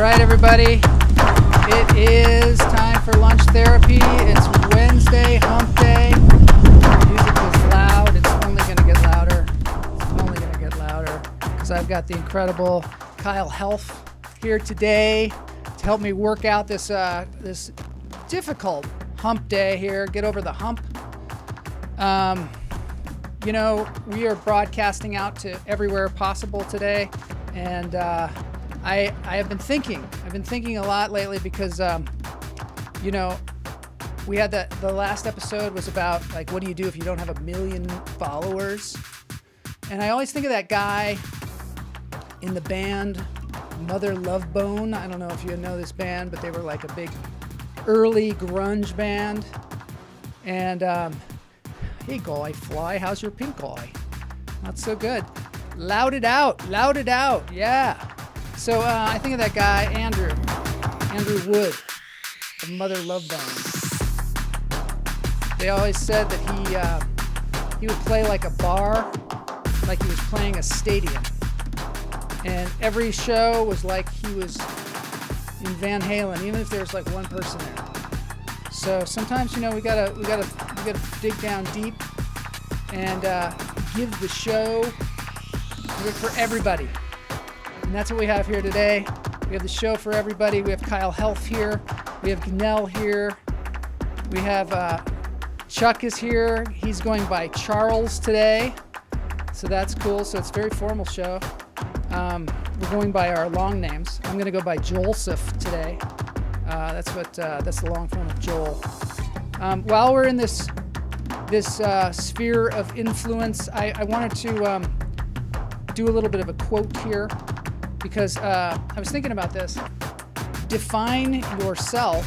right, everybody. It is time for lunch therapy. It's Wednesday, hump day. The music is loud. It's only going to get louder. It's only going to get louder because I've got the incredible Kyle Helf here today to help me work out this difficult hump day here. Get over the hump. You know, we are broadcasting out to everywhere possible today, and I have been thinking. I've been thinking a lot lately because, you know, we had the last episode was about, like, what do you do if you don't have 1 million followers? And I always think of that guy in the band Mother Love Bone. I don't know if you know this band, but they were like a big early grunge band. And, hey, guy fly, how's your pink eye? Not so good. Loud it out, yeah. So I think of that guy, Andrew Wood of Mother Love Bone. They always said that he would play like a bar, like he was playing a stadium. And every show was like he was in Van Halen, even if there's like one person there. So sometimes, you know, we gotta dig down deep and give the show for everybody. And that's what we have here today. We have the show for everybody. We have Kyle Helf here. We have Gnell here. We have Chuck is here. He's going by Charles today. So that's cool. So it's a very formal show. We're going by our long names. I'm going to go by Joseph today. That's the long form of Joel. While we're in this sphere of influence, I wanted to do a little bit of a quote here because I was thinking about this. Define yourself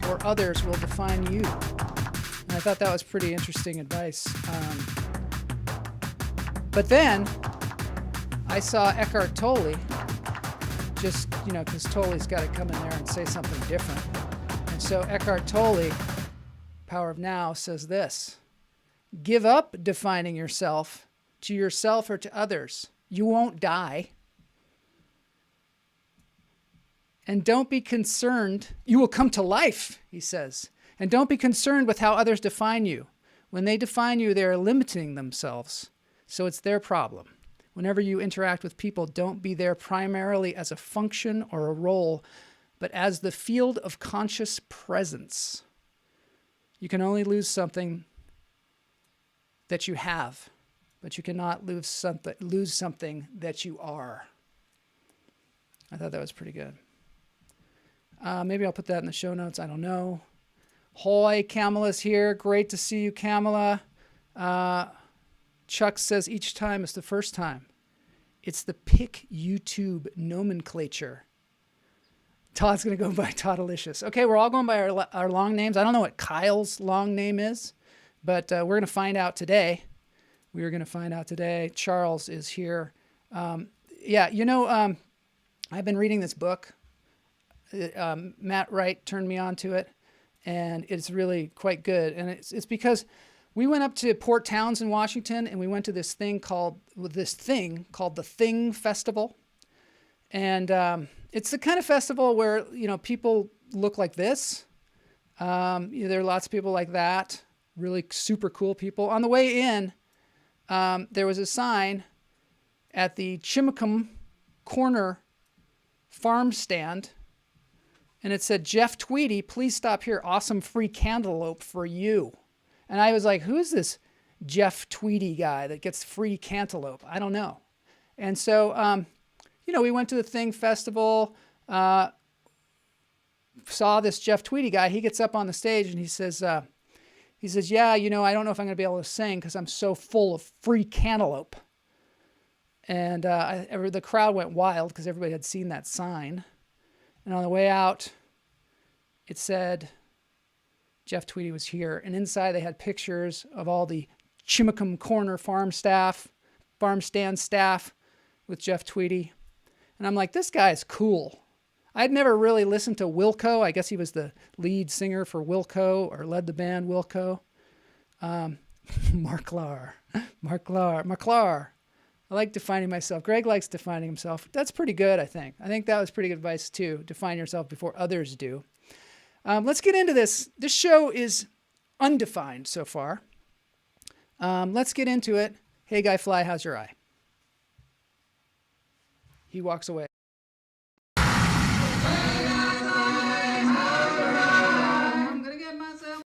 or others will define you. And I thought that was pretty interesting advice. But then I saw Eckhart Tolle, just, you know, because Tolle's got to come in there and say something different. And so Eckhart Tolle, Power of Now, says this: give up defining yourself to yourself or to others. You won't die. And don't be concerned. You will come to life, he says. And don't be concerned with how others define you. When they define you, they are limiting themselves. So it's their problem. Whenever you interact with people, don't be there primarily as a function or a role, but as the field of conscious presence. You can only lose something that you have, but you cannot lose something that you are. I thought that was pretty good. Maybe I'll put that in the show notes. I don't know. Hoy, Kamala's here. Great to see you, Kamala. Chuck says each time is the first time. It's the pick YouTube nomenclature. Todd's going to go by Toddalicious. Okay, we're all going by our long names. I don't know what Kyle's long name is, but we're going to find out today. We are going to find out today. Charles is here. Yeah, you know, I've been reading this book. Matt Wright turned me on to it, and it's really quite good. And it's because we went up to Port Townsend, Washington, and we went to this thing called the Thing Festival. And it's the kind of festival where, you know, people look like this. There are lots of people like that, really super cool people. On the way in, there was a sign at the Chimicum Corner farm stand, and it said, "Jeff Tweedy, please stop here. Awesome free cantaloupe for you." And I was like, who's this Jeff Tweedy guy that gets free cantaloupe? I don't know. And so, you know, we went to the Thing Festival, saw this Jeff Tweedy guy. He gets up on the stage and he says, yeah, you know, I don't know if I'm going to be able to sing because I'm so full of free cantaloupe. And the crowd went wild because everybody had seen that sign. And on the way out, it said Jeff Tweedy was here. And inside they had pictures of all the Chimicum Corner farm stand staff with Jeff Tweedy. And I'm like, this guy's cool. I'd never really listened to Wilco. I guess he was the lead singer for Wilco, or led the band Wilco. Mark Lahr. I like defining myself. Greg likes defining himself. That's pretty good, I think. I think that was pretty good advice, too. Define yourself before others do. Let's get into this. This show is undefined so far. Let's get into it. Hey, Guy Fly, how's your eye? He walks away. I'm gonna get myself.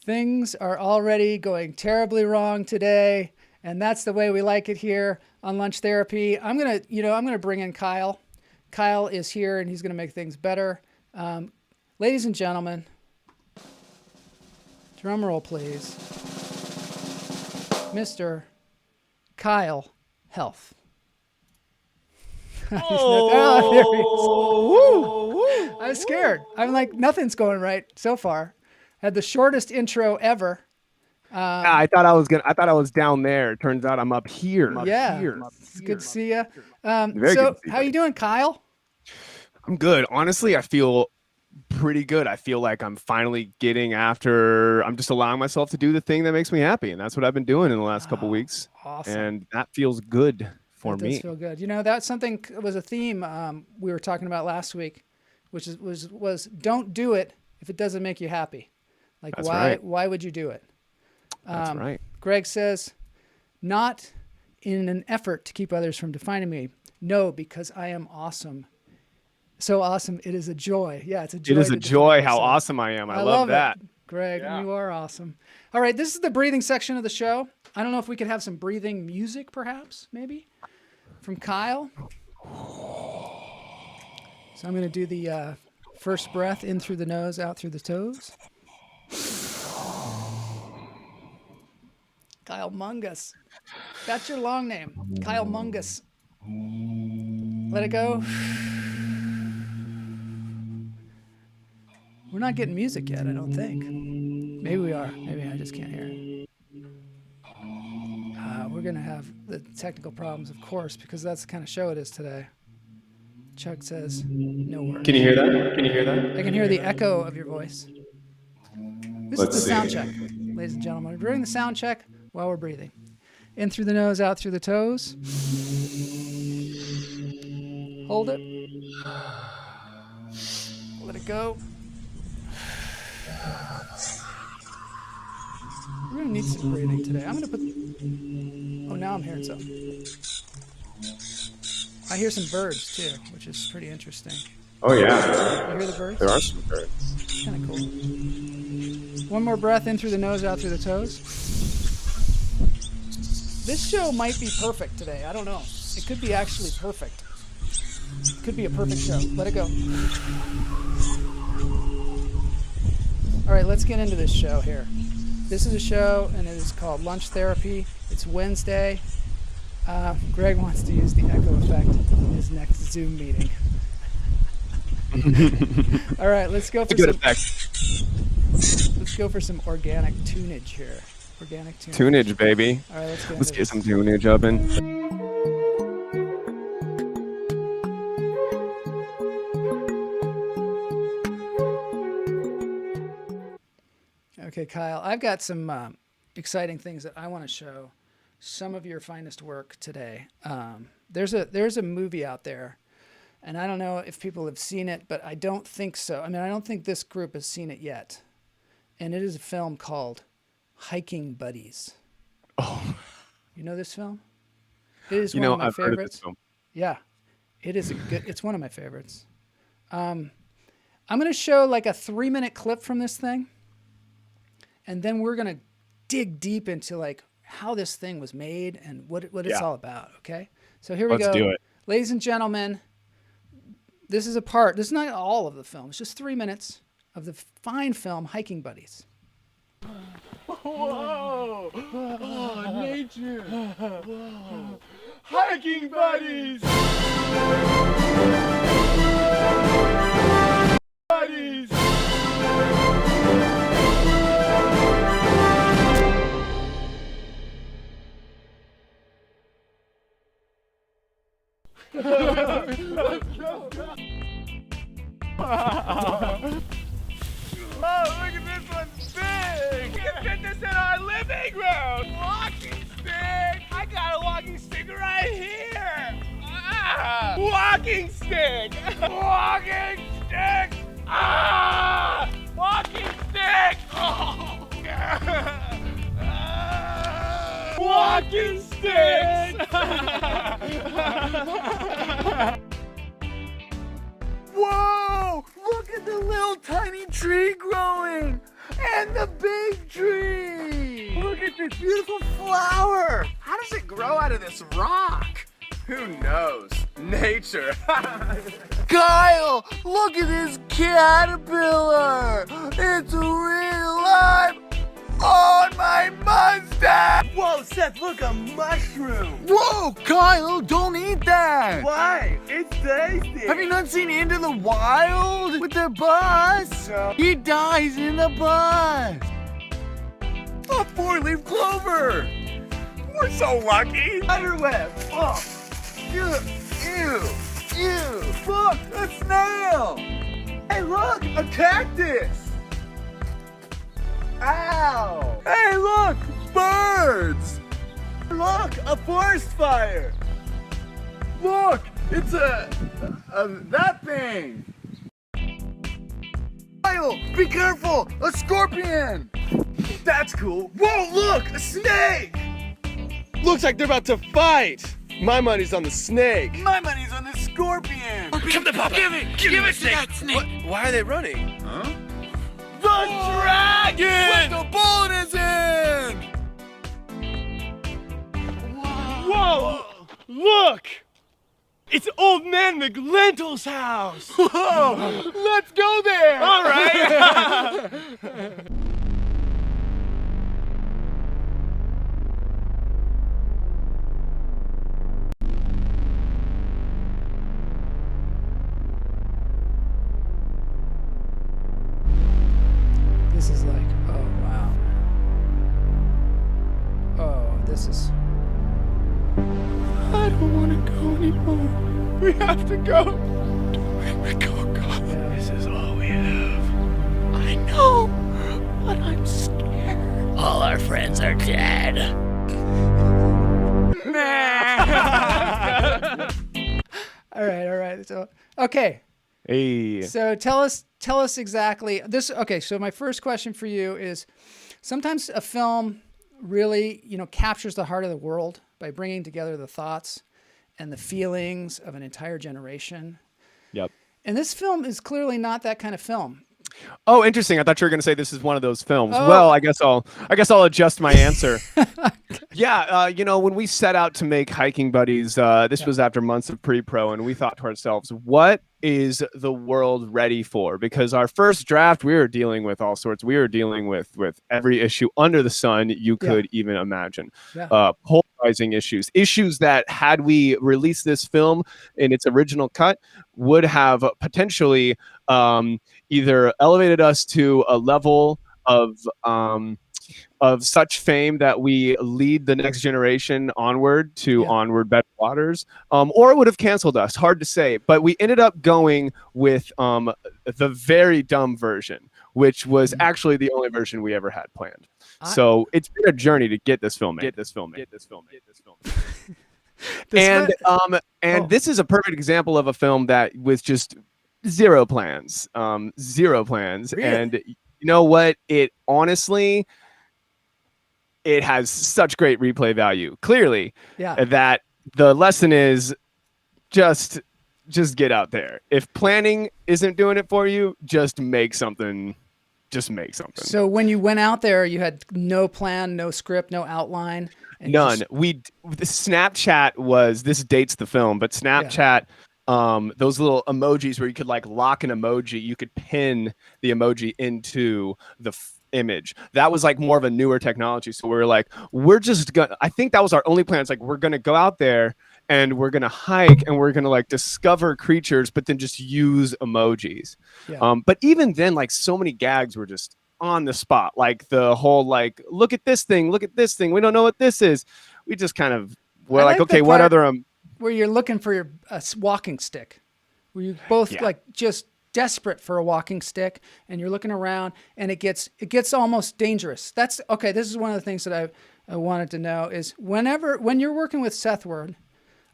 Things are already going terribly wrong today, and that's the way we like it here on Lunch Therapy. I'm gonna bring in Kyle. Kyle is here, and he's gonna make things better. Ladies and gentlemen, drum roll, please. Mr. Kyle Helf. Oh, there he is. Woo! I was scared. I'm like, nothing's going right so far. Had the shortest intro ever. I thought I was down there. Turns out I'm up here. It's good to see you. So, how you doing, Kyle? I'm good. Honestly, I feel pretty good. I feel like I'm finally getting after. I'm just allowing myself to do the thing that makes me happy, and that's what I've been doing in the last couple weeks. Awesome. And that feels good for me. It does feel good. You know, that's something was a theme we were talking about last week, which was don't do it if it doesn't make you happy. Like, that's right. Why would you do it? That's right. Greg says, not in an effort to keep others from defining me. No, because I am awesome. So awesome. It is a joy. Yeah, it's a joy. It is a joy how awesome I am. I love that. Greg, you are awesome. All right, this is the breathing section of the show. I don't know if we could have some breathing music, perhaps, maybe, from Kyle. So I'm going to do the first breath in through the nose, out through the toes. Kyle Mungus. That's your long name. Kyle Mungus. Let it go. We're not getting music yet, I don't think. Maybe we are. Maybe I just can't hear it. We're going to have the technical problems, of course, because that's the kind of show it is today. Chuck says, no worries. Can you hear that? Can you hear that? I can hear the echo of your voice. This is the sound check, ladies and gentlemen. We're doing the sound check while we're breathing. In through the nose, out through the toes. Hold it. Let it go. We're going to need some breathing today. I'm going to put... Oh, now I'm hearing something. I hear some birds, too, which is pretty interesting. Oh, yeah. You hear the birds? There are some birds. It's kind of cool. One more breath in through the nose, out through the toes. This show might be perfect today. I don't know. It could be actually perfect. It could be a perfect show. Let it go. All right, let's get into this show here. This is a show, and it is called Lunch Therapy. It's Wednesday. Greg wants to use the echo effect in his next Zoom meeting. All right, let's go for let's go for some organic tunage here. Organic tunage. Tunage, baby. All right, let's get some tunage up in. Okay, Kyle, I've got some exciting things that I want to show some of your finest work today. There's a movie out there, and I don't know if people have seen it, but I don't think so. I mean, I don't think this group has seen it yet. And it is a film called Hiking Buddies. Oh. You know this film? It is one of my I've favorites. heard of this film. Yeah. It's one of my favorites. I'm going to show like a 3-minute clip from this thing. And then we're going to dig deep into like how this thing was made and what it's all about. Okay. So here we go. Let's do it. Ladies and gentlemen, this is not all of the film. It's just 3 minutes of the fine film Hiking Buddies. Whoa! Oh, nature! Whoa! Hiking buddies! Buddies! Let's go! Oh, look at this one's big! We can fit this in our living room! Walking stick! I got a walking stick right here! Ah! Walking stick! Walking stick! Ah! Walking stick! Oh! Ah! Walking sticks! Whoa! Look at the little tiny tree growing! And the big tree! Look at this beautiful flower! How does it grow out of this rock? Who knows? Nature! Kyle! Look at this caterpillar! It's real life on my mustache! Whoa, Seth, look, a mushroom! Whoa, Kyle, don't eat that! Why? It's tasty! Have you not seen Into the Wild with the bus? No. He dies in the bus! A four-leaf clover! We're so lucky! Spiderweb! Oh! Ew! Ew! Ew! Look, a snail! Hey, look, a cactus! Ow! Hey, look! Birds! Look! A forest fire! Look! It's that thing! Kyle! Be careful! A scorpion! That's cool! Whoa, look! A snake! Looks like they're about to fight! My money's on the snake! My money's on the scorpion! Come to Papa! Give it snake! What? Why are they running? Huh? The dragon! With the bullet is in! Whoa! Look! It's Old Man McLentil's house! Whoa! Let's go there! All right! This is like, oh wow. Oh, this is. I don't want to go anymore. We have to go. Don't make me go, God. Yeah. This is all we have. I know, but I'm scared. All our friends are dead. All right. So, okay. Hey. So tell us exactly this. Okay. So my first question for you is, sometimes a film really, captures the heart of the world by bringing together the thoughts and the feelings of an entire generation. Yep. And this film is clearly not that kind of film. Oh, interesting. I thought you were going to say this is one of those films. Oh. Well, I guess I'll adjust my answer. Yeah, when we set out to make Hiking Buddies, this was after months of pre-pro, and we thought to ourselves, what is the world ready for? Because our first draft, we were dealing with all sorts. We were dealing with every issue under the sun you could even imagine. Yeah. Polarizing issues that, had we released this film in its original cut, would have potentially either elevated us to a level of such fame that we lead the next generation onward to onward better waters, or it would have canceled us. Hard to say, but we ended up going with the very dumb version, which was actually the only version we ever had planned. So it's been a journey to get this film made. And this is a perfect example of a film that was just zero plans. Really? And you know what? It honestly, it has such great replay value. Clearly, that the lesson is just get out there. If planning isn't doing it for you, just make something. So when you went out there, you had no plan, no script, no outline. None. The Snapchat was, this dates the film, but Snapchat, those little emojis where you could lock an emoji, you could pin the emoji into the image. That was more of a newer technology. So we were we're just gonna, I think that was our only plan. It's we're gonna go out there and we're gonna hike and we're gonna discover creatures, but then just use emojis. But even then, so many gags were just on the spot. The whole look at this thing, we don't know what this is. We just kind of were okay, what other where you're looking for your walking stick, where you both just desperate for a walking stick, and you're looking around, and it gets almost dangerous. That's okay. This is one of the things that I wanted to know is when you're working with Seth Ward,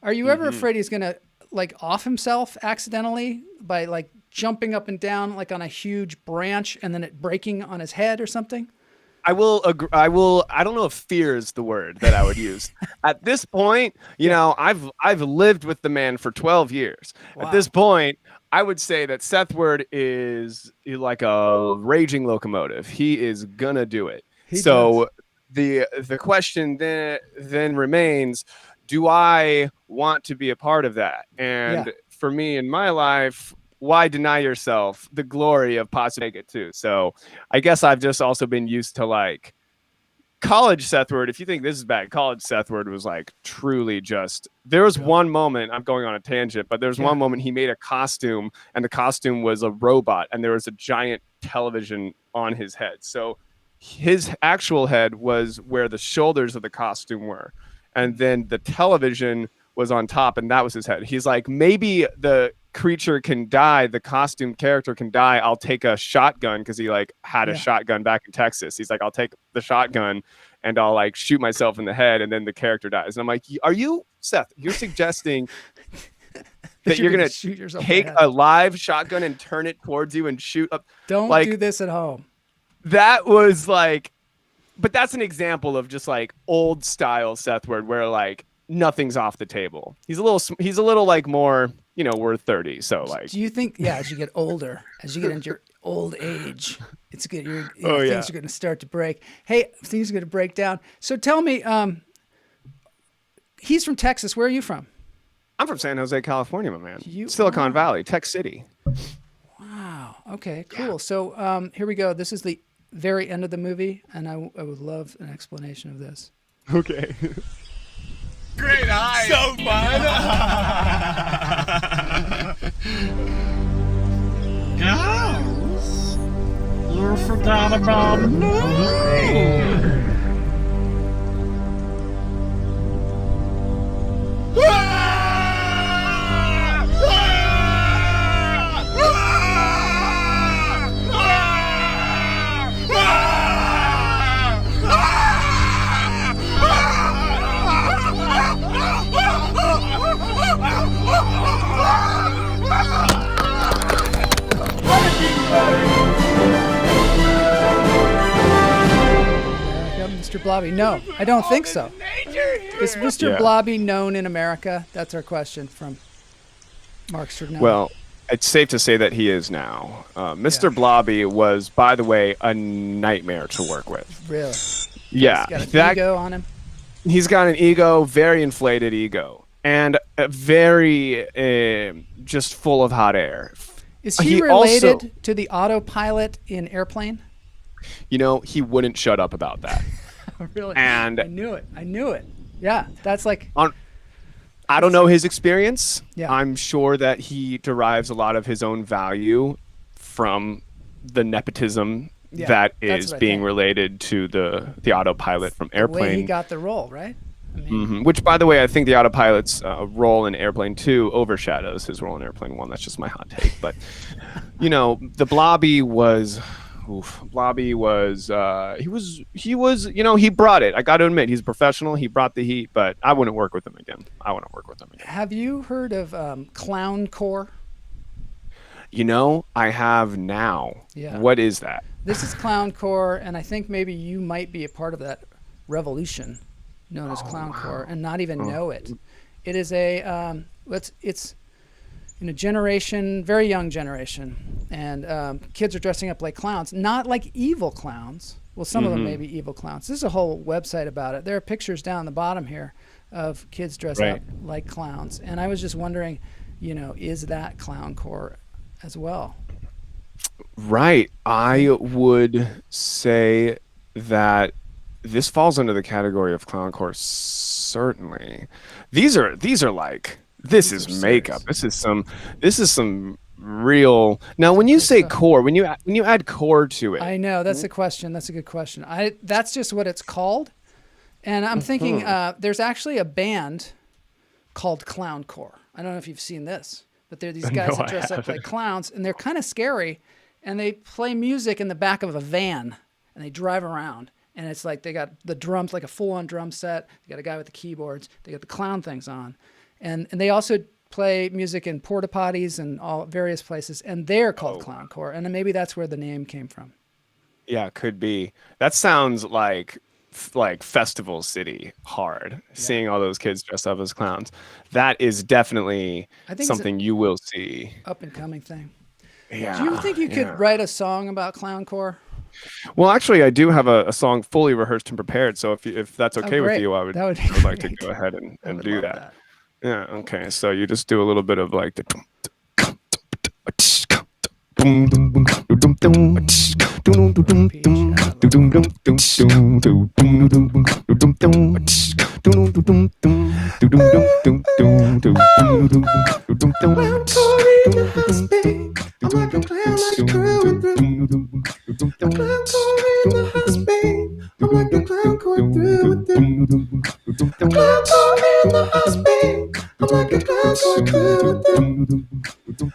are you ever afraid he's gonna like off himself accidentally by like jumping up and down like on a huge branch and then it breaking on his head or something? I will agree. I don't know if fear is the word that I would use. At this point, you know, I've lived with the man for 12 years. Wow. At this point, I would say that Seth Ward is like a raging locomotive. He is gonna do it. So the question then remains, do I want to be a part of that? And for me in my life, why deny yourself the glory of possibly make it too? So I guess I've just also been used to like college Seth Ward. If you think this is bad, college Seth Ward was like truly just, there was one moment, I'm going on a tangent, but there's one moment he made a costume and the costume was a robot and there was a giant television on his head. So his actual head was where the shoulders of the costume were. And then the television was on top and that was his head. He's like, maybe the creature can die, the costume character can die, I'll take a shotgun, because he like had a shotgun back in Texas. He's like, I'll take the shotgun and I'll like shoot myself in the head and then the character dies. And I'm like, are you, Seth, you're suggesting that you're gonna shoot yourself take a live shotgun and turn it towards you and shoot up? Don't like, do this at home. That was like, but that's an example of just like old style Seth Ward where like nothing's off the table. He's a little like more, you know, we're 30, so like. Do you think, as you get older, as you get into your old age, it's good. Things are going to start to break. Hey, things are going to break down. So tell me, he's from Texas. Where are you from? I'm from San Jose, California, my man. Silicon Valley, Tech City. Wow. Okay. Cool. Yeah. So here we go. This is the very end of the movie, and I would love an explanation of this. Okay. Great eye. So fun. Guys, you forgot about me. Mr. Blobby. No, I don't think so. Is Mr. Blobby known in America? That's our question from Mark Strignone. Well, it's safe to say that he is now. Mr. Blobby was, by the way, a nightmare to work with. Really? Yeah. He's got an ego on him? He's got an ego, very inflated ego, and very just full of hot air. Is he related also, to the autopilot in Airplane? You know, he wouldn't shut up about that. Really? And I knew it. Yeah, that's like... I don't know his experience. Yeah. I'm sure that he derives a lot of his own value from the nepotism that is being related to the autopilot from Airplane. The way he got the role, right? I mean, Which, by the way, I think the autopilot's role in Airplane 2 overshadows his role in Airplane 1. That's just my hot take. But, you know, the Blobby was... Blobby was he was you know, he brought it. I got to admit, he's a professional. He brought the heat, but I wouldn't work with him again. Have you heard of Clown Core? You know, I have now. Yeah. What is that? This is Clown Core, and I think maybe you might be a part of that revolution known as Clown Core and not even know it. It is a it's in a generation, very young generation, and kids are dressing up like clowns, not like evil clowns. Well, some of them may be evil clowns. There's a whole website about it. There are pictures down the bottom here of kids dressed up like clowns. And I was just wondering, you know, is that Clown Core as well? Right. I would say that this falls under the category of Clown Core, certainly. These are like... This is makeup. This is some real. Now, when you say core, when you add core to it, I know that's a question. That's a good question. That's just what it's called, and I'm thinking there's actually a band called Clown Core. I don't know if you've seen this. but they're these guys that dress up like clowns, and they're kind of scary, and they play music in the back of a van, and they drive around, and it's like they got the drums, like a full-on drum set. They got a guy with the keyboards. They got the clown things on, and they also play music in porta potties and all various places, and they're called clowncore, and then maybe that's where the name came from. Yeah, could be. That sounds like Festival City hard. Seeing all those kids dressed up as clowns. That is definitely something you will see. Up and coming thing. Yeah. Do you think you could write a song about clowncore? Well, actually, I do have a song fully rehearsed and prepared. So if that's okay with you, I would like to go ahead and do that. Yeah. Okay. So you just do a little bit of like the.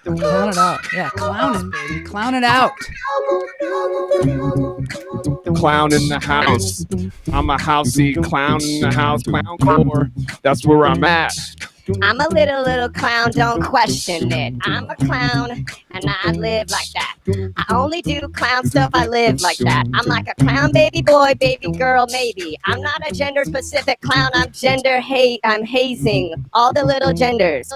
Clown it out. Yeah, clown it, baby. Clown it out. Clown in the house. I'm a housey clown in the house. Clowncore. That's where I'm at. I'm a little clown, don't question it. I'm a clown, and I live like that. I only do clown stuff, I live like that. I'm like a clown baby boy, baby girl, maybe. I'm not a gender-specific clown, I'm I'm hazing all the little genders.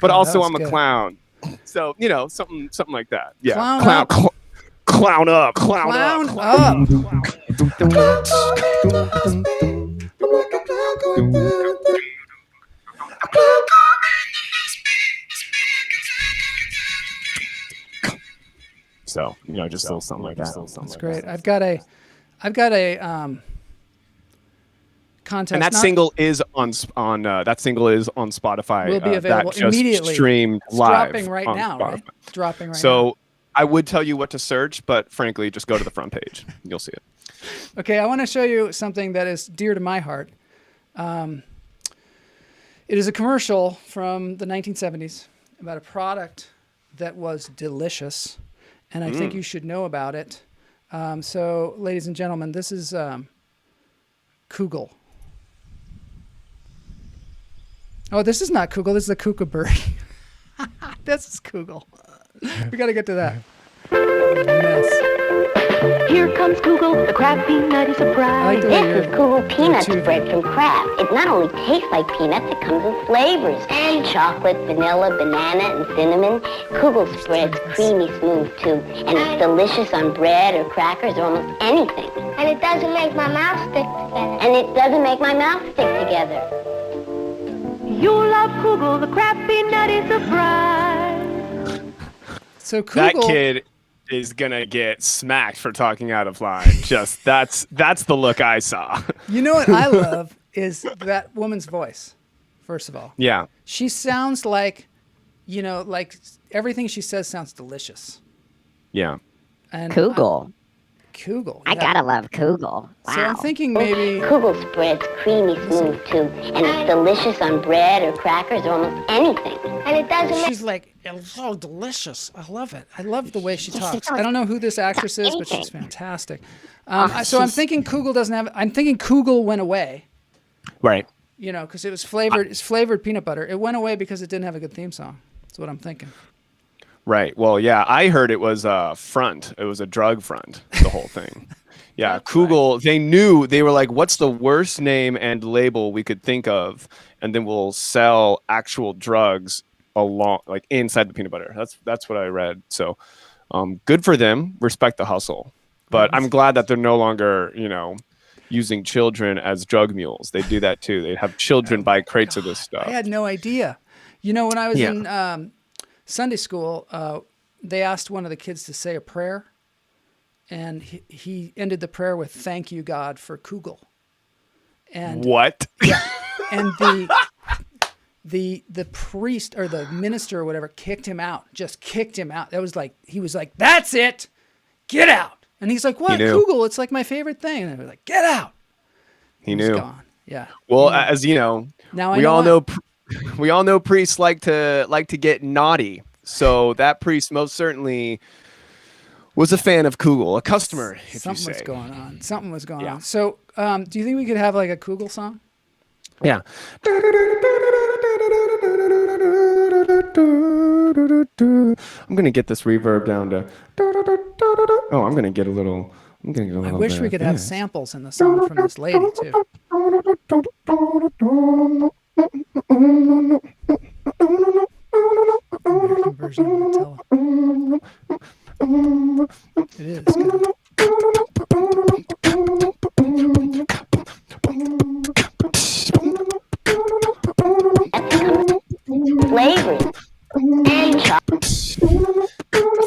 But also I'm a clown. So, something like that. Yeah. Clown up. Clown up. So, just a little something like that. That's great. I've got a contest. And that single is on Spotify. Will be available that just immediately. Streamed it's live. Dropping right now, Spotify. right? Dropping right now. So I would tell you what to search, but frankly, just go to the front page. You'll see it. Okay, I want to show you something that is dear to my heart. It is a commercial from the 1970s about a product that was delicious, and I think you should know about it. So, ladies and gentlemen, this is Kugel. Oh, this is not Kugel. This is the kookaburra. This is Kugel. We got to get to that. Mess. Here comes Kugel, the Kraft Peanutty surprise. This is cool peanut spread from Kraft. It not only tastes like peanuts, it comes with flavors. And chocolate, vanilla, banana, and cinnamon. Kugel spread's creamy smooth, too. And it's delicious on bread or crackers or almost anything. And it doesn't make my mouth stick together. You'll love Kugel, the Kraft Peanutty surprise. So Kugel, that kid is gonna get smacked for talking out of line. Just that's the look I saw. You know what I love is that woman's voice. First of all, yeah, she sounds like, like everything she says sounds delicious. Yeah, and Kugel. Kugel. I gotta love Kugel. Wow. So I'm thinking maybe Kugel spread's creamy smooth too, and it's delicious on bread or crackers or almost anything. And it doesn't. She's like, it's so delicious. I love it. I love the way she talks. I don't know who this actress is, but she's fantastic. So I'm thinking Kugel doesn't have. I'm thinking Kugel went away. Right. Because it was flavored. It's flavored peanut butter. It went away because it didn't have a good theme song. That's what I'm thinking. Right. Well, yeah, I heard it was a front. It was a drug front, the whole thing. Yeah, Kugel, right. They were like, what's the worst name and label we could think of? And then we'll sell actual drugs inside the peanut butter. That's what I read. So good for them. Respect the hustle. But I'm glad that they're no longer, using children as drug mules. They do that too. They have children buy crates of this stuff. I had no idea. When I was in Sunday school, they asked one of the kids to say a prayer, and he ended the prayer with "Thank you, God, for Kugel." And what? Yeah, and the priest or the minister or whatever kicked him out. Just kicked him out. That was like he was like, "That's it, get out." And he's like, "What, Kugel? It's like my favorite thing." And they were like, "Get out." He knew. Gone. Yeah. Well, as you know, now we all know We all know priests like to get naughty. So that priest most certainly was a fan of Kugel, a customer, if Something you was say. going on. Something was going Yeah. on. So, do you think we could have like a Kugel song? Yeah. I'm gonna get this reverb down to. Oh, I'm gonna get a little. I wish we could have samples in the song from this lady too. American version of the It is good.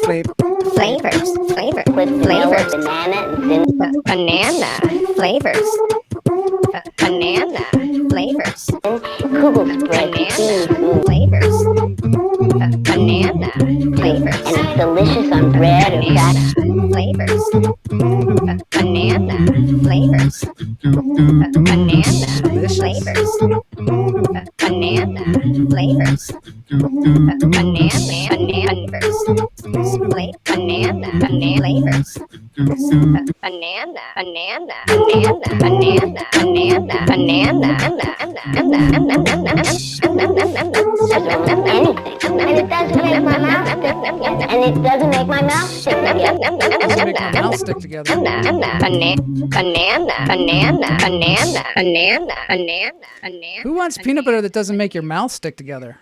Flavors. Flavors. With flavors. Banana. Flavors. Banana. Flavors. Kugel's bread. Banana. Flavors. Banana. Flavors. And it's delicious on bread or fat. Flavors. Banana. Flavors. Banana. Flavors. Banana. Flavors. Banana flavors. Banana flavors. And it doesn't make my mouth stick. And it doesn't make my mouth stick together. Doesn't make my mouth stick together. Who wants peanut butter that doesn't make your mouth stick together?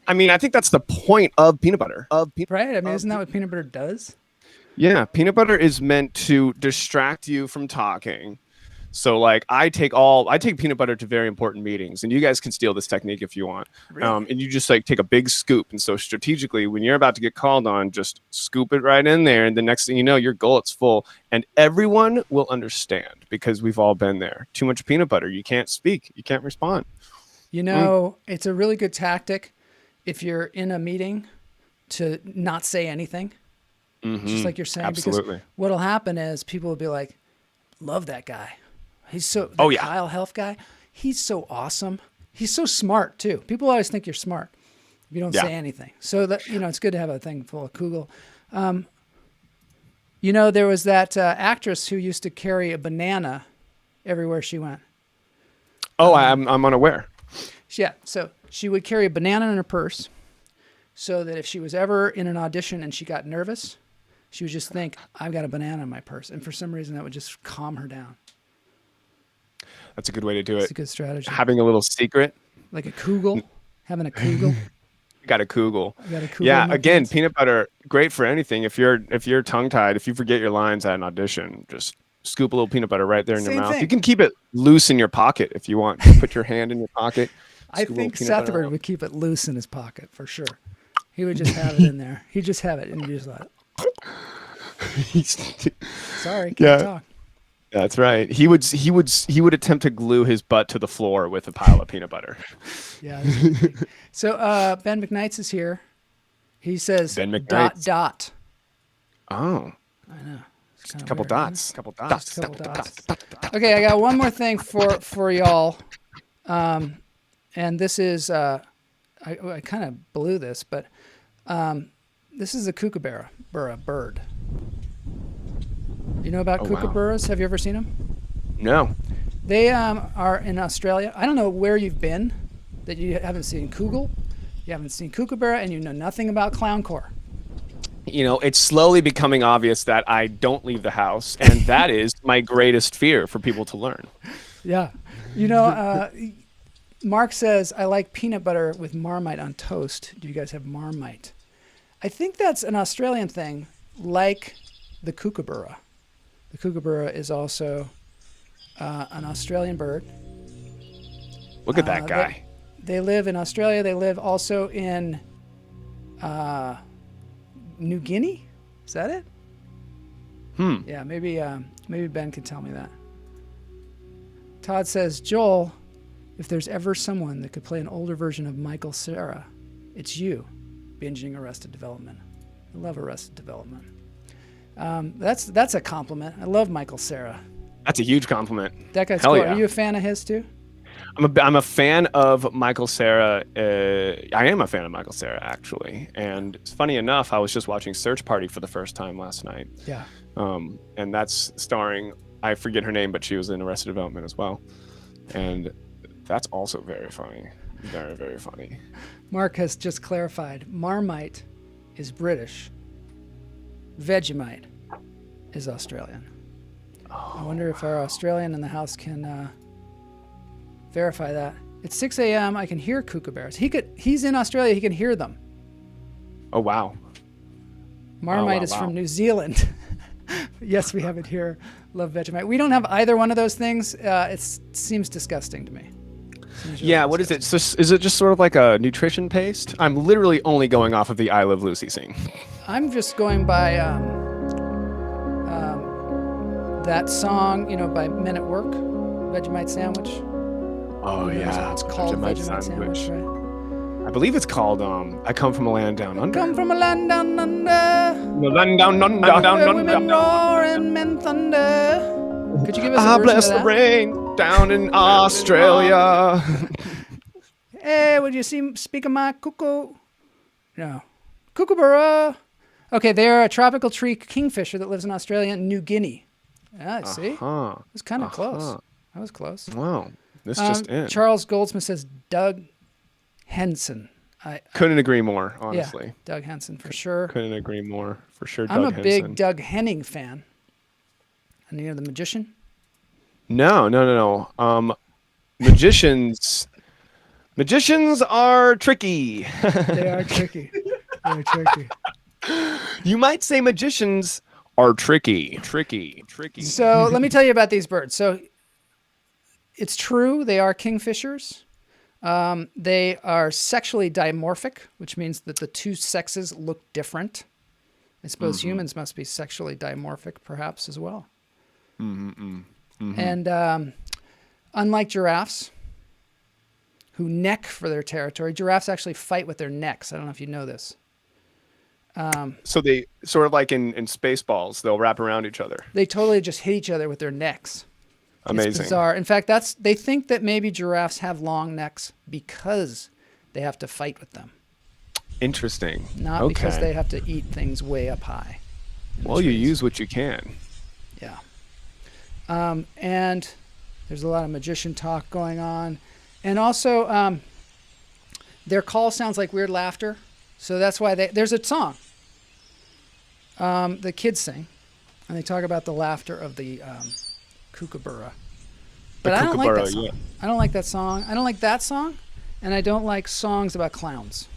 I mean, I think that's the point of peanut butter. Right? I mean, isn't that what peanut butter does? Yeah, peanut butter is meant to distract you from talking. So like I take peanut butter to very important meetings, and you guys can steal this technique if you want. Really? And you just like take a big scoop. And so strategically, when you're about to get called on, just scoop it right in there. And the next thing you know, your gullet's full, and everyone will understand because we've all been there. Too much peanut butter. You can't speak. You can't respond. You know, it's a really good tactic if you're in a meeting to not say anything. Just like you're saying. Absolutely. Because what'll happen is people will be like, love that guy. He's so, Oh, yeah. Kyle Helf guy, he's so awesome. He's so smart too. People always think you're smart if you don't Yeah. say anything. So that, you know, it's good to have a thing full of Kugel. You know, there was that actress who used to carry a banana everywhere she went. Oh, I'm unaware. Yeah, so she would carry a banana in her purse so that if she was ever in an audition and she got nervous, she would just think, I've got a banana in my purse. And for some reason, that would just calm her down. That's a good way to do It's it. a good strategy. Having a little secret. Like a Kugel, having a Kugel. Got a Kugel. I got a Kugel Yeah, in my again, pants. peanut butter, great for anything. If you're tongue tied, if you forget your lines at an audition, just scoop a little peanut butter right there in your Same mouth. thing. You can keep it loose in your pocket if you want. Put your hand in your pocket. I scoop a little think peanut butter Sethbird out. would keep it loose in his pocket for sure. He would just have it in there. He'd just have it and just like, sorry, can't Yeah. talk. That's right. He would attempt to glue his butt to the floor with a pile of peanut butter. Yeah. this is big. So Ben McKnight's is here. He says Ben dot McKnight's. dot. Oh, I know. It's kinda couple weird, isn't it? dots. Couple dots. Just a couple dots. Okay, I got one more thing for y'all, and this is I kind of blew this, but this is a kookaburra bird. You know about Oh, wow. kookaburras? Have you ever seen them? No. They are in Australia. I don't know where you've been that you haven't seen Kugel, you haven't seen kookaburra, and you know nothing about clowncore. You know, it's slowly becoming obvious that I don't leave the house, and that is my greatest fear for people to learn. Yeah. You know, Mark says, I like peanut butter with Marmite on toast. Do you guys have Marmite? I think that's an Australian thing, like the kookaburra. The kookaburra is also an Australian bird. Look at that guy. They live in Australia. They live also in New Guinea. Is that it? Yeah, maybe Ben can tell me that. Todd says, Joel, if there's ever someone that could play an older version of Michael Cera, it's you, binging Arrested Development. I love Arrested Development. That's a compliment. I love Michael Cera. That's a huge compliment. That guy's Hell cool. yeah. Are you a fan of his too? I'm a fan of Michael Cera. I am a fan of Michael Cera, actually. And it's funny enough, I was just watching Search Party for the first time last night. Yeah. And that's starring, I forget her name, but she was in Arrested Development as well. And that's also very funny. Very, very funny. Mark has just clarified. Marmite is British. Vegemite is Australian. I wonder if our Australian in the house can verify that. It's 6 a.m. I can hear kookaburras. He's in Australia. He can hear them. Oh, wow. Marmite is from New Zealand. Yes, we have it here. Love Vegemite. We don't have either one of those things. It seems disgusting to me. Yeah, what is it? So, is it just sort of like a nutrition paste? I'm literally only going off of the I Love Lucy scene. I'm just going by that song, by Men at Work, Vegemite Sandwich. Oh, yeah. It's called Vegemite Sandwich, right? I believe it's called I Come From a Land Down Under. Come from a land down under. A land down under. Where women roar and men thunder. Could you give us a version bless of that? the rain down in Australia. Hey, would you speak of my cuckoo? No. Kookaburra. Okay, they're a tropical tree kingfisher that lives in Australia and New Guinea. Ah, see? It was kind of close. That was close. Wow. This just in. Charles Goldsmith says Doug Henson. I couldn't agree more, honestly. Yeah, Doug Henson for sure. Couldn't agree more, for sure. I'm Doug a Henson. big Doug Henning fan. And you know The Magician? No. Magicians are tricky. They are tricky. They're tricky. You might say magicians are tricky. So let me tell you about these birds. So it's true, they are kingfishers. They are sexually dimorphic, which means that the two sexes look different. I suppose humans must be sexually dimorphic, perhaps, as well. And unlike giraffes, who neck for their territory, giraffes actually fight with their necks. I don't know if you know this. So they sort of like in Spaceballs, they'll wrap around each other. They totally just hit each other with their necks. Amazing. It's bizarre. In fact, they think that maybe giraffes have long necks because they have to fight with them. Interesting. Not because they have to eat things way up high. Well, you use what you can. Yeah. And there's a lot of magician talk going on. And also, their call sounds like weird laughter. So that's why there's a song the kids sing. And they talk about the laughter of the kookaburra. But I don't like that song. Yeah. I don't like that song. I don't like that song. And I don't like songs about clowns.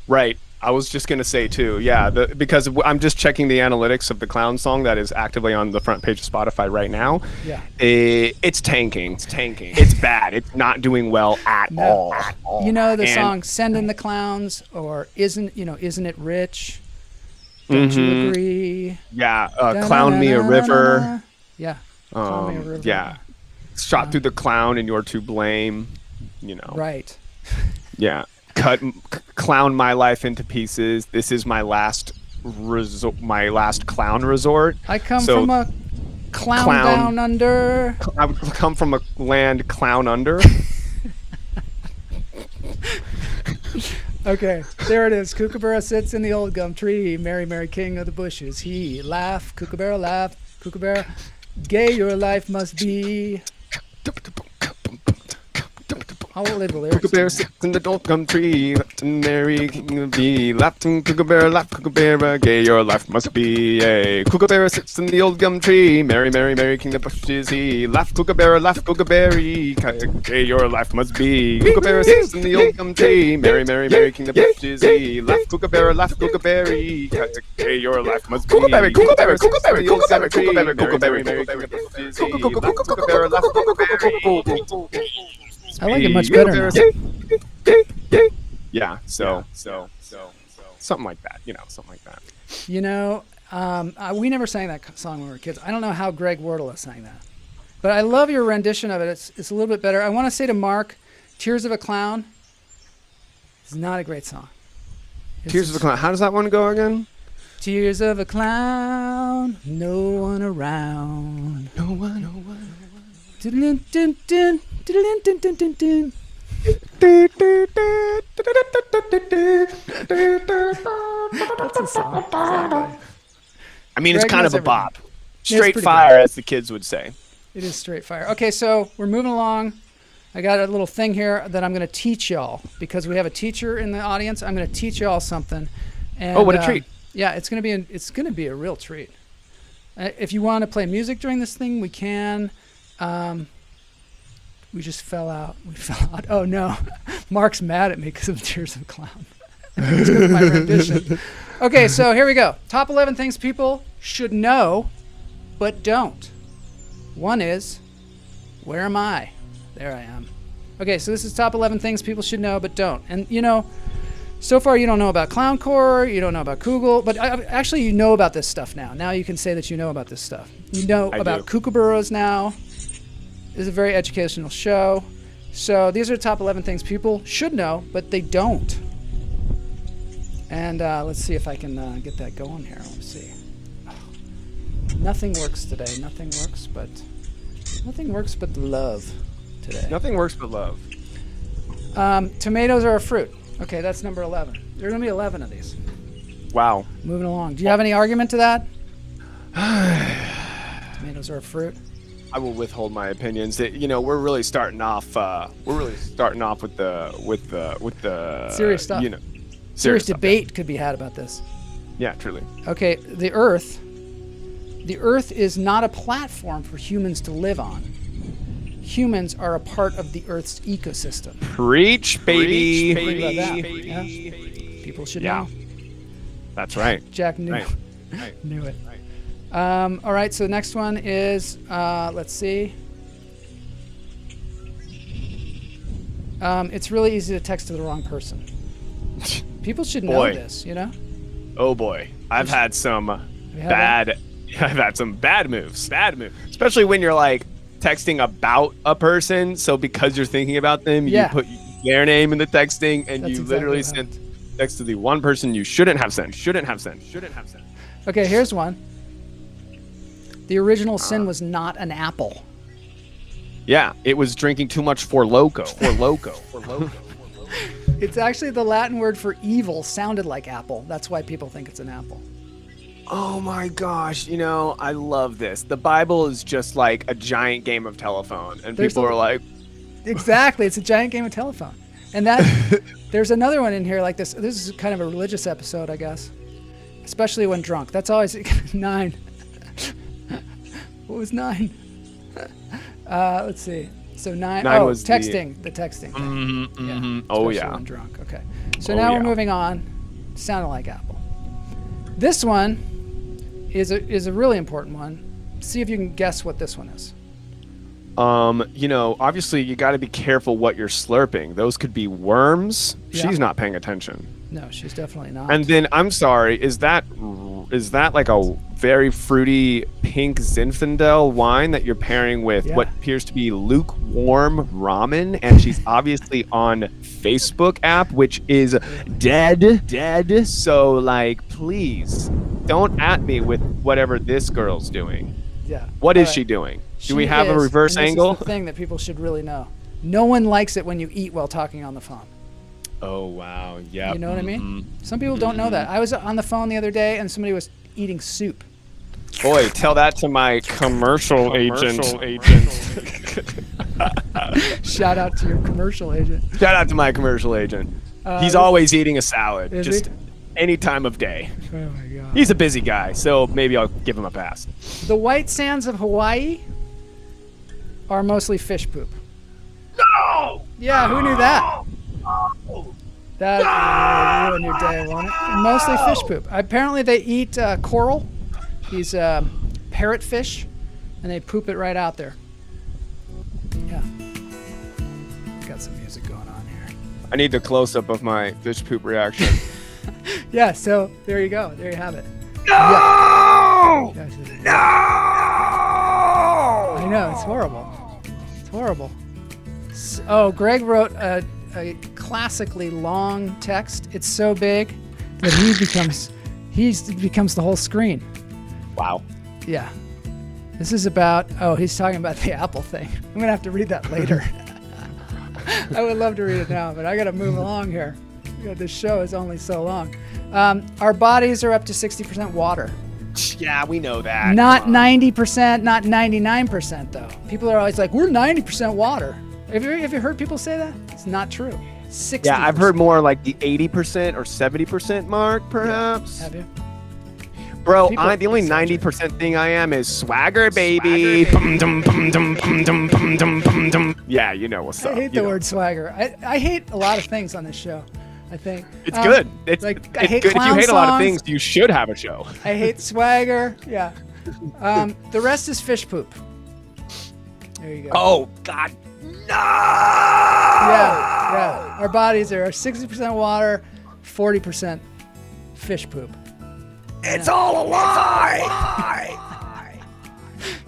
Right. I was just going to say, too, yeah, because I'm just checking the analytics of the clown song that is actively on the front page of Spotify right now. Yeah. It's tanking. It's bad. It's not doing well at all. You know the song Send in the Clowns or Isn't It Rich? Don't you agree? Yeah. Clown Me a River. Yeah. Clown Me a River. Yeah. Shot through the clown and you're to blame. Right. Yeah. Clown my life into pieces. This is my last clown resort. I come from a clown down under. I come from a land clown under. Okay, there it is. Kookaburra sits in the old gum tree. Merry, merry king of the bushes. He laugh, kookaburra laugh, kookaburra. Gay your life must be. I'll live the lyrics. Kookaburra sits in the old gum tree, merry king of the bee. Laughing kookaburra, laugh kookaburra, gay your life must be. A kookaburra sits in the old gum tree, merry, merry, merry king of the bushes he. Laugh kookaburra, gay your life must be. Kookaburra sits in the old gum tree, merry, merry, merry king of the bushes he. Laugh kookaburra, gay your life must be. Kookaburra, I like it much better now. Yeah, so something like that, something like that. We never sang that song when we were kids. I don't know how Greg Wardle sang that, but I love your rendition of it. It's a little bit better. I want to say to Mark, "Tears of a Clown" is not a great song. Tears of a Clown. How does that one go again? Tears of a clown, no one around. No one. Dun, dun, dun, dun, dun, dun, dun, dun. That's a song. Exactly. I mean, Greg it's kind knows of a everything. bop. It's Straight pretty fire, as the kids would say. It is straight fire. Okay, so we're moving along. I got a little thing here that I'm going to teach y'all because we have a teacher in the audience. I'm going to teach y'all something. And, Oh, what a treat. Yeah, it's going to be a real treat. If you want to play music during this thing, we can. We just fell out. We fell out. Oh, no. Mark's mad at me because of Tears of a Clown. Because of my rendition. Okay, so here we go. Top 11 things people should know but don't. One is, where am I? There I am. Okay, so this is top 11 things people should know but don't. And, so far you don't know about Clowncore, you don't know about Kugel, but actually you know about this stuff now. Now you can say that you know about this stuff. You know about kookaburras now. This is a very educational show. So these are the top 11 things people should know, but they don't. And let's see if I can get that going here. Let's see. Nothing works today. Nothing works but love today. Nothing works but love. Tomatoes are a fruit. Okay, that's number 11. There are going to be 11 of these. Wow. Moving along. Do you have any argument to that? Tomatoes are a fruit. I will withhold my opinions. We're really starting off. With the serious stuff. Serious debate could be had about this. Yeah, truly. Okay, the Earth is not a platform for humans to live on. Humans are a part of the Earth's ecosystem. Preach, baby. Think about that. Yeah. People should know. That's right. Jack knew. Right. Knew it. Right. All right, so the next one is, let's see. It's really easy to text to the wrong person. People should know this, Oh boy, I've had some bad moves. Especially when you're like texting about a person. So because you're thinking about them, you put their name in the texting, and you literally sent text to the one person you shouldn't have sent. Okay, here's one. The original sin was not an apple. Yeah, it was drinking too much for loco. It's actually the Latin word for evil sounded like apple. That's why people think it's an apple. Oh my gosh, I love this. The Bible is just like a giant game of telephone, and people are like... Exactly, it's a giant game of telephone. And there's another one in here like this. This is kind of a religious episode, I guess. Especially when drunk. That's always 9. What was 9? Let's see. So 9 was texting. The texting thing. Yeah, oh yeah. When drunk. Okay. So now we're moving on. Sounded like apple. This one is a really important one. See if you can guess what this one is. Obviously you got to be careful what you're slurping. Those could be worms. Yeah. She's not paying attention. No, she's definitely not. And then I'm sorry, is that like a very fruity pink Zinfandel wine that you're pairing with what appears to be lukewarm ramen? And she's obviously on Facebook app, which is dead. So like, please don't at me with whatever this girl's doing. Yeah. What is she doing? Do we have a reverse angle? This is the thing that people should really know. No one likes it when you eat while talking on the phone. Oh, wow. Yeah. You know what I mean? Some people don't know that. I was on the phone the other day and somebody was eating soup. Boy, tell that to my commercial agent. Shout out to your commercial agent. Shout out to my commercial agent. He's always eating a salad. Is he? Any time of day. Oh my God. He's a busy guy, so maybe I'll give him a pass. The white sands of Hawaii are mostly fish poop. No! Yeah, who knew that? That will ruin your day, won't it? Mostly fish poop. Apparently they eat coral, these parrotfish, and they poop it right out there. Yeah. Got some music going on here. I need the close-up of my fish poop reaction. Yeah, so there you go. There you have it. No! Yeah. No! I know, it's horrible. It's horrible. Oh, Greg wrote a classically long text. It's so big that he becomes the whole screen. Wow. Yeah. This is about, he's talking about the Apple thing. I'm going to have to read that later. I would love to read it now, but I got to move along here. This show is only so long. Our bodies are up to 60% water. Yeah, we know that. Not 90%, not 99% though. People are always like, we're 90% water. Have you heard people say that? It's not true. 60%. Yeah, I've heard more like the 80% or 70% mark, perhaps. Yeah. Have you? Bro, the only 90% thing I am is swagger, baby. Yeah, you know what's up. I hate the word swagger. I hate a lot of things on this show, I think. It's good. It's I good. hate If you clown hate a lot of songs. things, you should have a show. I hate swagger. Yeah. The rest is fish poop. There you go. Oh, God. No! Yeah. Our bodies are 60% water, 40% fish poop. It's all a lie!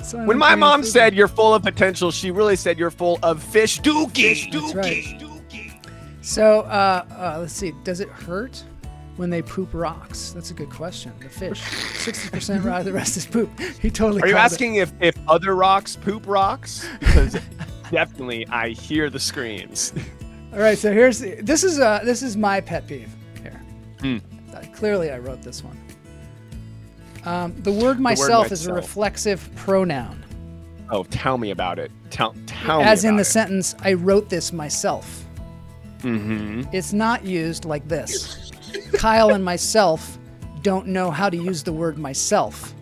So When my mom said you're full of potential, she really said you're full of fish dookie. That's right. So, let's see. Does it hurt when they poop rocks? That's a good question. The fish, 60% rock, the rest is poop. He totally. Are you called asking if other rocks poop rocks? Because definitely I hear the screams. it. All right. So this is my pet peeve here. Clearly, I wrote this one. The word myself is a reflexive pronoun. Oh, tell me about it. Tell me As in about the it. sentence, I wrote this myself. Mm-hmm. It's not used like this. Kyle and myself don't know how to use the word myself.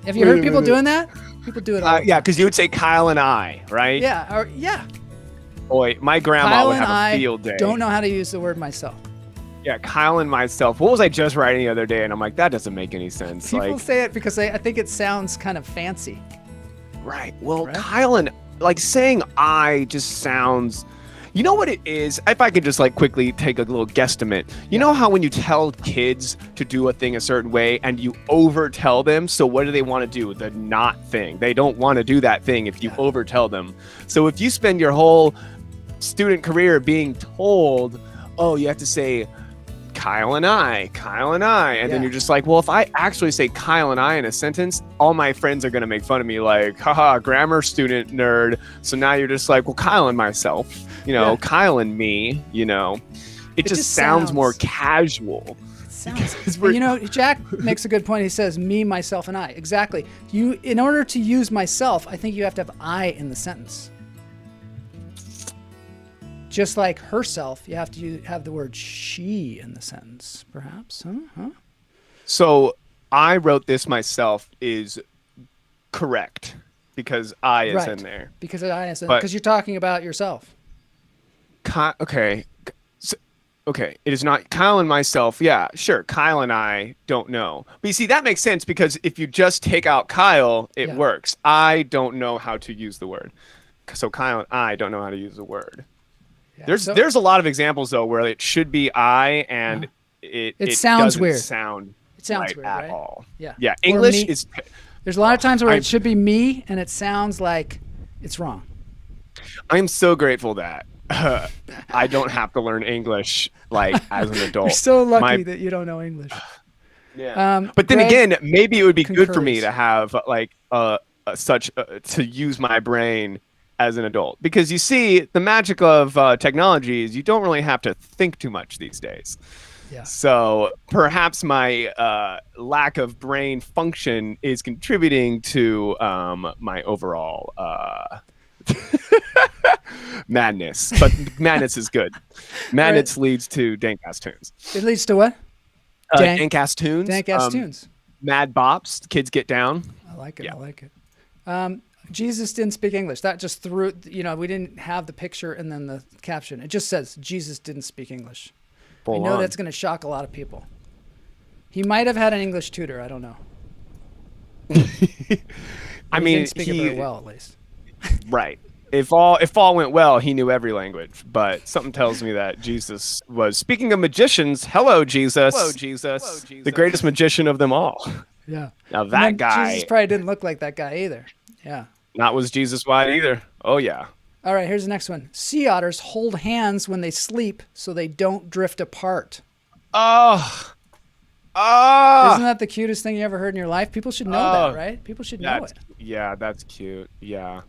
Have you heard people doing that? People do it all. Yeah, because you would say Kyle and I, right? Yeah. Boy, my grandma Kyle would and have I a field day. don't know how to use the word myself. Yeah, Kyle and myself. What was I just writing the other day? And I'm like, that doesn't make any sense. People Like, say it because I think it sounds kind of fancy. right. Well, Right? Kyle and like saying I just sounds. You know what it is? If I could just like quickly take a little guesstimate. You know how when you tell kids to do a thing a certain way and you over tell them, so what do they want to do? The not thing. They don't want to do that thing if you over tell them. So if you spend your whole student career being told, oh, you have to say Kyle and I, and then you're just like, well, if I actually say Kyle and I in a sentence, all my friends are gonna make fun of me, like, haha, grammar student nerd. So now you're just like, well, Kyle and myself, Kyle and me, it just sounds more casual. Sounds. Jack makes a good point. He says me, myself, and I. Exactly. In order to use myself, I think you have to have I in the sentence. Just like herself, you have to have the word she in the sentence, perhaps. Huh? So I wrote this myself is correct because I is in there. Because I is in there. Because you're talking about yourself. Okay. Okay. It is not Kyle and myself. Yeah, sure. Kyle and I don't know. But you see, that makes sense because if you just take out Kyle, it works. I don't know how to use the word. So Kyle and I don't know how to use the word. Yeah. There's a lot of examples though where it should be I and it sounds doesn't weird. It sounds weird at all. Yeah. Yeah. English is. There's a lot of times where it should be me and it sounds like it's wrong. I'm so grateful that I don't have to learn English like as an adult. You're so lucky that you don't know English. Yeah. But then again, maybe it would be good for me to have like to use my brain as an adult, because you see the magic of technology is you don't really have to think too much these days. Yeah. So perhaps my lack of brain function is contributing to my overall madness. But madness is good. Madness leads to dank-ass tunes. It leads to what? Dank-ass tunes. Dank-ass tunes. Mad bops. Kids get down. I like it. Yeah. I like it. Jesus didn't speak English. That just threw, we didn't have the picture and then the caption. It just says Jesus didn't speak English. I know that's going to shock a lot of people. He might have had an English tutor. I don't know. I mean, he didn't speak it very well, at least. Right. If all went well, he knew every language. But something tells me that Jesus was. Speaking of magicians, hello, Jesus. Hello, Jesus. Hello, Jesus. The greatest magician of them all. Yeah. Now that guy. Jesus probably didn't look like that guy either. Yeah. Not was Jesus white either. Oh, yeah. All right, here's the next one. Sea otters hold hands when they sleep so they don't drift apart. Oh. Oh, Isn't that the cutest thing you ever heard in your life? People should know that, right? People should know it. Yeah, that's cute. Yeah,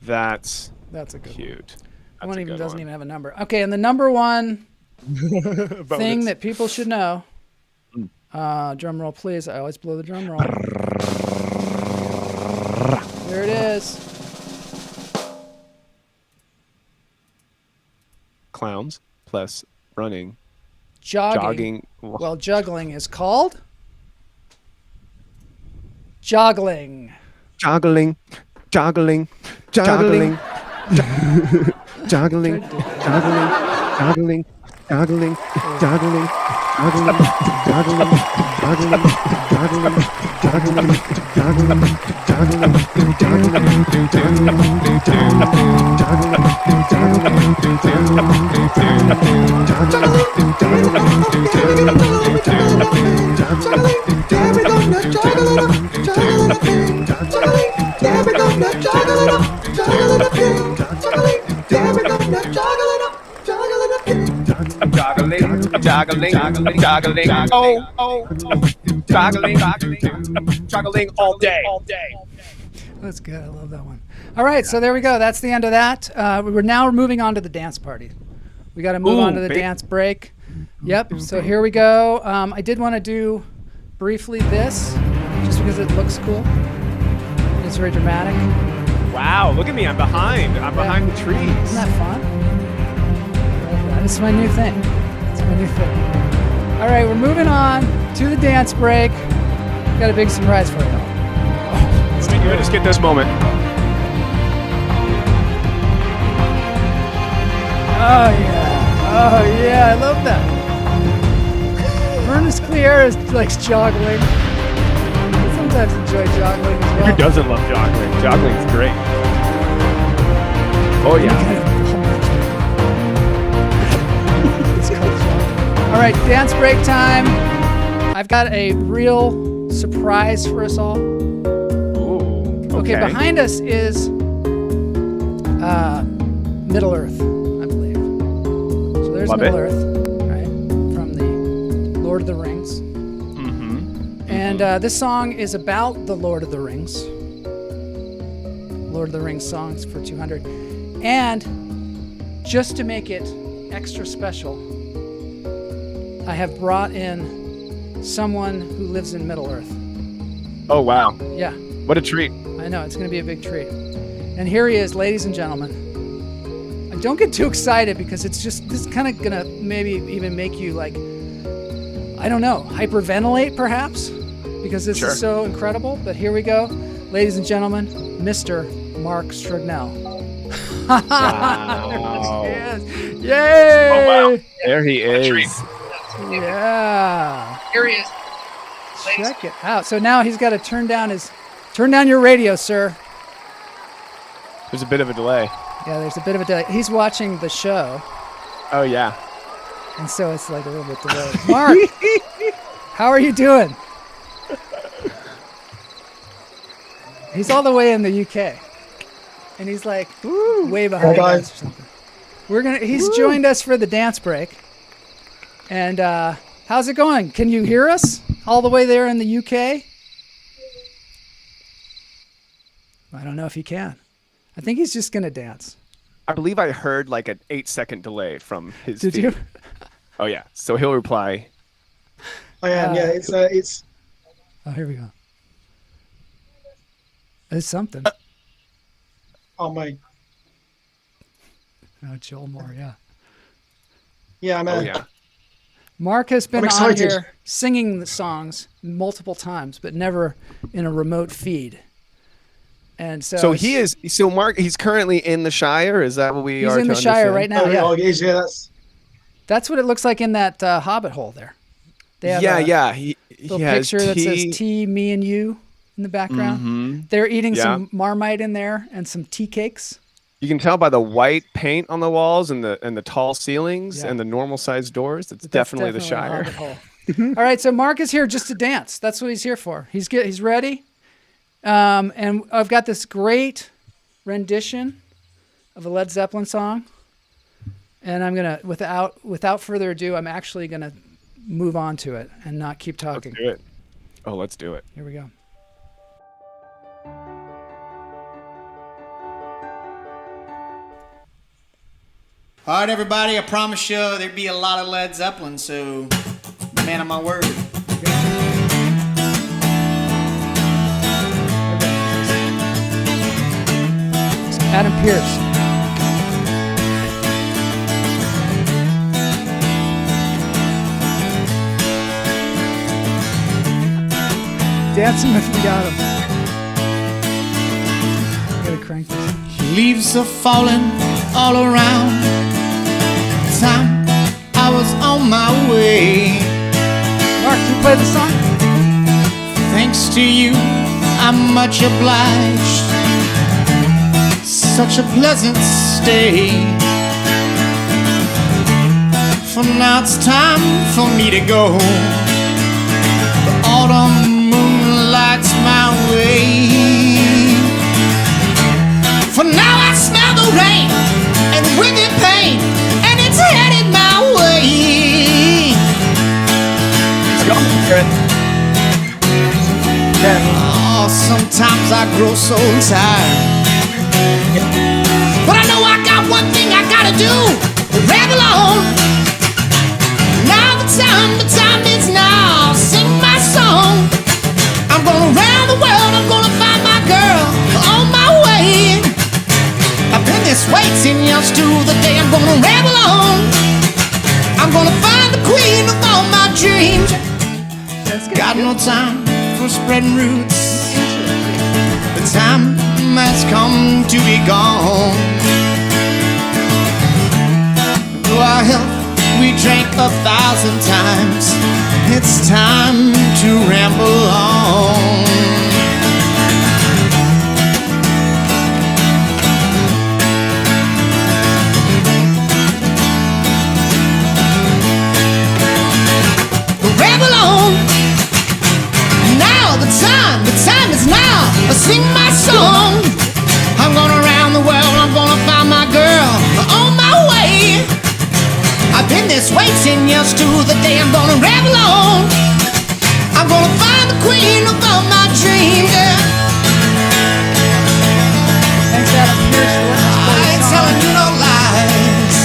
that's a good cute. one. One even doesn't even have a number. Okay, and the number one thing that people should know. Drum roll, please. I always blow the drum roll. There it is. Clowns plus running. Jogging. Well, juggling is called joggling. Joggling. Joggling. Joggling. Joggling. Joggling. Joggling. Joggling. Joggling, joggling all day. That's good. I love that one. All right, so there we go. That's the end of that. We're now moving on to the dance party. We got to move on to the dance break. Yep. So here we go. I did want to do briefly this, just because it looks cool. It's very dramatic. Wow, look at me. I'm behind the trees. Isn't that fun? This is my new thing. It's my new thing. All right, we're moving on to the dance break. Got a big surprise for you. Let me just get this moment. Oh yeah, I love that. Ernest Clear likes joggling. I sometimes enjoy joggling as well. Who doesn't love joggling? Joggling's great. Oh yeah. All right, dance break time. I've got a real surprise for us all. Ooh, Okay, behind us is Middle Earth, I believe. So there's Love Middle it. Earth, right? From the Lord of the Rings. Mm-hmm. And this song is about the Lord of the Rings. Lord of the Rings songs for 200. And just to make it extra special, I have brought in someone who lives in Middle Earth. Oh wow. Yeah, What a treat. I know, it's going to be a big treat. And here he is, ladies and gentlemen. And don't get too excited because this is kind of going to maybe even make you like, I don't know, hyperventilate perhaps? Because this is so incredible. But here we go. Ladies and gentlemen, Mr. Mark Strugnell. Wow. There he is. Yay! Oh wow. There he is. Yeah. Here he is. Check it out. So now he's got to turn down your radio, sir. There's a bit of a delay. Yeah, there's a bit of a delay. He's watching the show, Oh yeah. and so it's like a little bit delayed. Mark, how are you doing? He's all the way in the UK, and he's like way behind us or something. He's joined us for the dance break. And how's it going? Can you hear us all the way there in the UK? I don't know if he can. I think he's just going to dance. I believe I heard like an 8-second delay from his Did feed. you? Oh yeah. So he'll reply. I am, yeah. It's. Oh, here we go. There's something. Oh my. Oh, Joel Moore, yeah. Yeah, I'm. Oh yeah. Mark has been I'm on excited. here singing the songs multiple times, but never in a remote feed. And so he is. So Mark, he's currently in the Shire. Is that what we he's are? in the to Shire understand? right now. Oh, Yeah, it is, yeah, that's. that's what it looks like in that Hobbit hole there. They have Yeah. a He little has picture that tea. says "Tea, me and you" in the background. Mhm. They're eating Yeah. some Marmite in there and some tea cakes. You can tell by the white paint on the walls and the tall ceilings Yeah. and the normal sized doors. That's That's definitely the a Shire. Hobbit hole. All right, so Mark is here just to dance. That's what he's here for. He's ready. And I've got this great rendition of a Led Zeppelin song. And I'm gonna, without further ado, I'm actually gonna move on to it and not keep talking. Let's do it. Oh, let's do it. Here we go. All right, everybody, I promise you there'd be a lot of Led Zeppelin, so man of my word. Adam Pearce. Dancing with the Autumn. Gotta crank this. Leaves are falling all around. Time I was on my way. Mark, can you play the song? Thanks to you, I'm much obliged. Such a pleasant stay. For now it's time for me to go. The autumn moon lights my way. For now I smell the rain, and with it pain, and it's headed my way. Let's go. Oh, sometimes I grow so tired. But I know I got one thing I gotta do. Rebel on. Now the time is now. Sing my song. I'm going around the world. I'm gonna find my girl on my way. I've been this way 10 years to the day I'm gonna rebel on. I'm gonna find the queen of all my dreams. Got no time for spreading roots. The time has come to be gone. Though our health we drank 1,000 times, it's time to ramble on. Ramble on. Now the time is now. I sing my song. I'm going around the world. I'm gonna find my girl on my way. I've been this way 10 years to the day I'm gonna ramble on. I'm gonna find the queen of all my dreams. Yeah. Thanks, Adam Pearce. I ain't telling you no lies.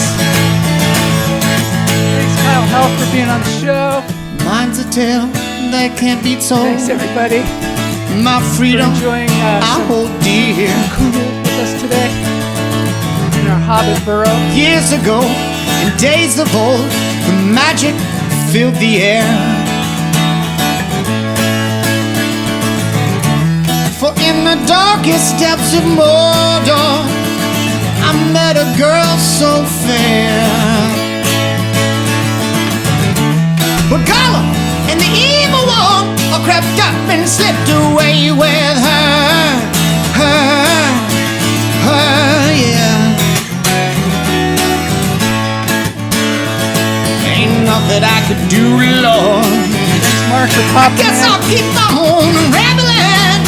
Thanks, Kyle Helf, for being on the show. Mine's a tale that can't be told. Thanks, everybody, My for freedom enjoying I some hold dear. Kugel with us today in our Hobbit burrow. Years ago, in days of old, the magic filled the air. For in the darkest depths of Mordor, I met a girl so fair. But Gollum and the evil one all crept up and slipped away with her, yeah. Ain't nothing I could do, Lord. Thanks, Mark, for popping Guess in. I'll keep on rambling.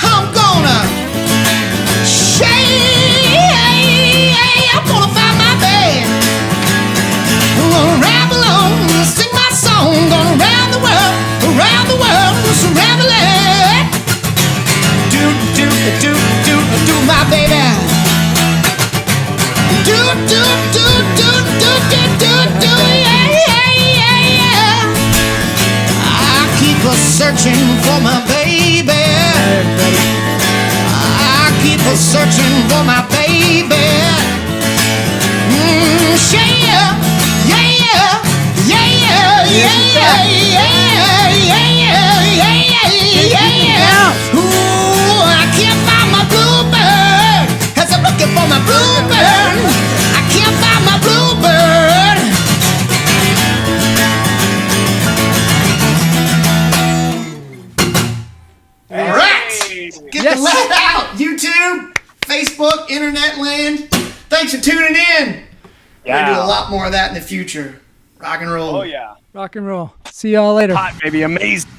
I'm gonna shake. I'm gonna find my bed. I'm gonna ramble on, sing my song. Gonna round the world, just rambling. Do my baby. Do, yeah. I keep searching for my baby. I keep searching for my baby. Ooh, I can't find my bluebird. As I'm looking for my bluebird, I can't find my bluebird. All right, get Yes. the lead out. YouTube, Facebook, internet land. Thanks for tuning in. We're gonna do a lot more of that in the future. Rock and roll. Oh yeah. Rock and roll. See y'all later. Hot baby, amazing.